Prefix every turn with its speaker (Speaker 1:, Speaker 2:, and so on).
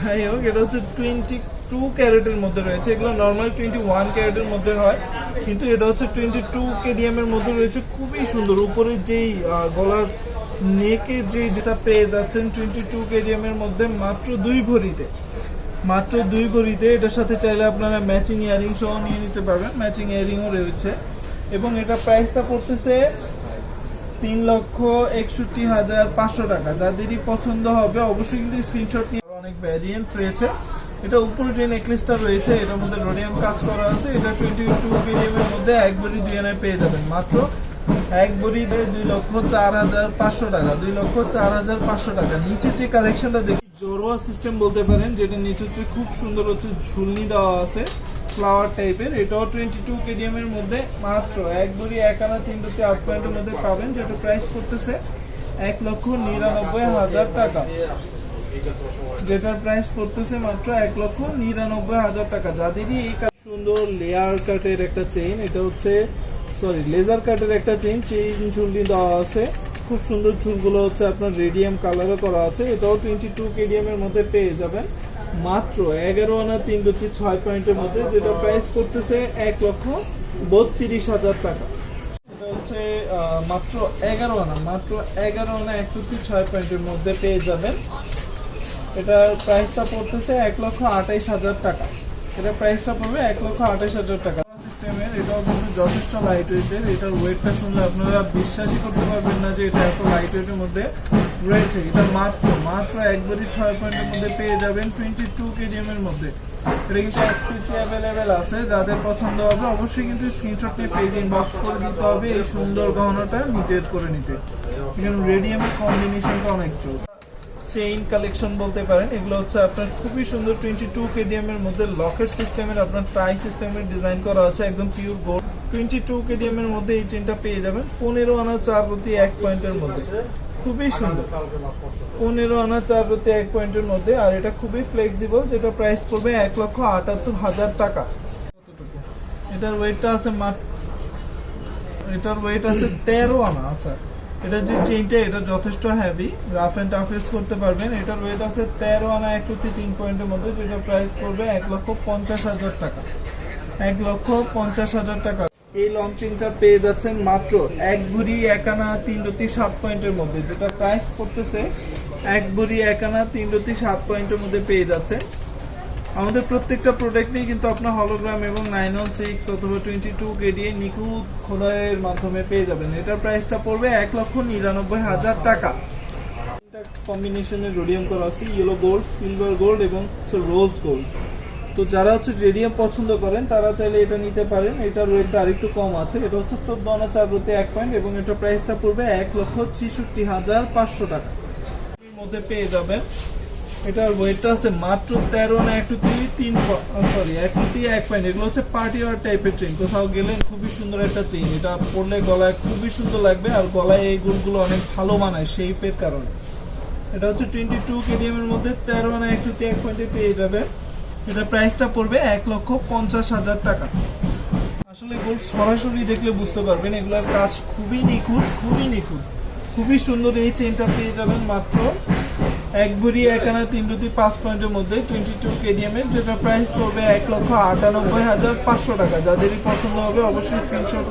Speaker 1: যাই হোক, এটা হচ্ছে 22 ক্যারেটের মধ্যে রয়েছে। এগুলো নর্মালি 21 ক্যারেটের মধ্যে হয়, কিন্তু এটা হচ্ছে 22 কেডিএম এর মধ্যে রয়েছে। খুবই সুন্দর। উপরে যেই গলার নেকের যেটা পেয়ে যাচ্ছেন 22 কেডিএম এর মধ্যে মাত্র 2 ভরিতে। এটার সাথে চাইলে আপনারা ম্যাচিং ইয়ারিং সহ নিয়ে নিতে পারবেন। ম্যাচিং ইয়ারিংও রয়েছে এবং এটা প্রাইসটা পড়তেছে 3,61,500 টাকা। যাদেরই পছন্দ হবে অবশ্যই কিন্তু স্ক্রিনশট নিয়ে। অনেক ভ্যারিয়েন্ট রয়েছে। এটা উপরে যে নেকলেসটা রয়েছে এটার মধ্যে রোডিয়াম কাজ করা আছে। এটা 22 কেডিএম এর মধ্যে এক ভরি 2 আনায় পেয়ে যাবেন মাত্র এক ভরি 2,04,500 টাকা। 2,04,500 টাকা। নিচের যে কালেকশনটা দেখি জোরোয়া সিস্টেম বলতে পারেন, যেটা নিচে হচ্ছে খুব সুন্দর হচ্ছে ঝুলনি দেওয়া আছে ফ্লাওয়ার টাইপের। এটাও 22 কেডিএম এর মধ্যে মাত্র এক ভরি 1 আনা 3 রুটি 8 পয়েন্টের মধ্যে পাবেন, যেটা প্রাইস পড়তেছে 1,99,000 টাকা। যেটার প্রাইস পড়তেছে মাত্র 1,99,000 টাকা। যাদেরই এই সুন্দর লেয়ার কাটের একটা চেইন, এটা হচ্ছে লেজার কাটের একটা চেইন ঝুলনি দেওয়া আছে। খুব সুন্দর চুলগুলো হচ্ছে আপনার রেডিয়াম কালারে করা আছে। এটাও 22 কেডিএম এর মধ্যে পেয়ে যাবেন মাত্র 11 আনা 3 রুটি 6 পয়েন্টের মধ্যে, যেটা প্রাইস করতেছে 1,32,000 টাকা। এটা হচ্ছে মাত্র 11 আনা 1 রুটি 6 পয়েন্টের মধ্যে পেয়ে যাবেন। এটার প্রাইসটা পড়তেছে 1,28,000 টাকা। এটা প্রাইসটা পড়বে 1,28,000 টাকা। সিস্টেমের এটাও কিন্তু যথেষ্ট লাইট ওয়েটের। এটার ওয়েটটা শুনলে আপনারা বিশ্বাসই করতে পারবেন না যে এটা এত লাইট ওয়েটের মধ্যে রয়েছে। এটা মাত্র এক ভরি 6 পয়েন্টের মধ্যে পেয়ে যাবেন 22 কেডিএম এর মধ্যে। এটা কিন্তু এক পিসি অ্যাভেলেবেল আছে। যাদের পছন্দ হবে অবশ্যই কিন্তু স্ক্রিনশট নিয়ে পেজ ইনবক্স করে দিতে হবে এই সুন্দর গহনাটা নিজের করে নিতে। এখানে রেডিয়ামের কম্বিনেশনটা অনেক চোখ। চেইন কালেকশন বলতে পারেন। এগুলো হচ্ছে আপনার খুবই সুন্দর 22 কেডিএম এর মধ্যে লকেট সিস্টেমের আপনার টাই সিস্টেমের ডিজাইন করা আছে, একদম পিওর গোল্ড। 22 কেডিএম এর মধ্যে এই চেইনটা পেয়ে যাবেন 15 আনা 4 রুটি 1 পয়েন্টের মধ্যে। খুবই সুন্দর 15 আনা 4 রুটি 1 পয়েন্টের মধ্যে। আর এটা খুবই ফ্লেক্সিবল, যেটা প্রাইস পড়বে 1,78,000 টাকা। এটার ওয়েটটা আছে 13 আনা। আচ্ছা, এটা যে চেইনটা এটা যথেষ্ট heavy, rough and tough use করতে পারবেন। এটার ওয়েট আছে 13 আনা 1 রুটি 3 পয়েন্টের মধ্যে, যেটা প্রাইস পড়বে 1,50,000 টাকা। 1,50,000 টাকা। এই লং চেইনটা পেয়ে যাচ্ছেন মাত্র এক ভরি 1 আনা 3 রুটি 7 পয়েন্টের মধ্যে, যেটা প্রাইস পড়তেছে এক ভরি 1 আনা 3 রুটি 7 পয়েন্টের মধ্যে পেয়ে যাচ্ছে। আমাদের প্রত্যেকটা প্রোডাক্টেই কিন্তু আপনার হলোগ্রাম এবং 916 অথবা 22 কেডিএ নিখুঁত খোদাইয়ের মাধ্যমে পেয়ে যাবেন। এটার প্রাইসটা পড়বে 1,99,000 টাকা। কম্বিনেশনের রেডিয়াম করা আছে, ইয়েলো গোল্ড, সিলভার গোল্ড এবং রোজ গোল্ড। তো যারা হচ্ছে রেডিয়াম পছন্দ করেন তারা চাইলে এটা নিতে পারেন। এটার ওয়েটটা আরেকটু কম আছে। এটা হচ্ছে 14 আনা 4 রুটি 1 পয়েন্ট এবং এটার প্রাইসটা পড়বে 1,66,500 টাকা এর মধ্যে পেয়ে যাবেন। এটার ওয়েটটা আছে মাত্র 13 আনা 1 রুটি 1 পয়েন্ট। এগুলো হচ্ছে পার্টি ওয়ার টাইপের চেইন। কোথাও গেলেন খুবই সুন্দর একটা চেইন। এটা পরলে গলায় খুবই সুন্দর লাগবে, আর গলায় এই গুলগুলো অনেক ভালো মানায় শেপের কারণে। এটা হচ্ছে 22 কেডিএম এর মধ্যে 13 আনা 1 রুটি 1 পয়েন্টে পেয়ে যাবে। এটা প্রাইসটা পড়বে 1,50,000 টাকা। আসলে গোল্ড সরাসরি দেখলে বুঝতে পারবেন এগুলোর কাজ খুবই নিখুঁত, খুবই সুন্দর। এই চেইনটা পেয়ে যাবেন মাত্র এক ভরি 1 আনা 3 রুটি 5 পয়েন্টের মধ্যে 22 কেডিএম এর, যেটা প্রাইস পড়বে 1,98,500 টাকা। যাদেরই পছন্দ হবে অবশ্যই স্ক্রিনশট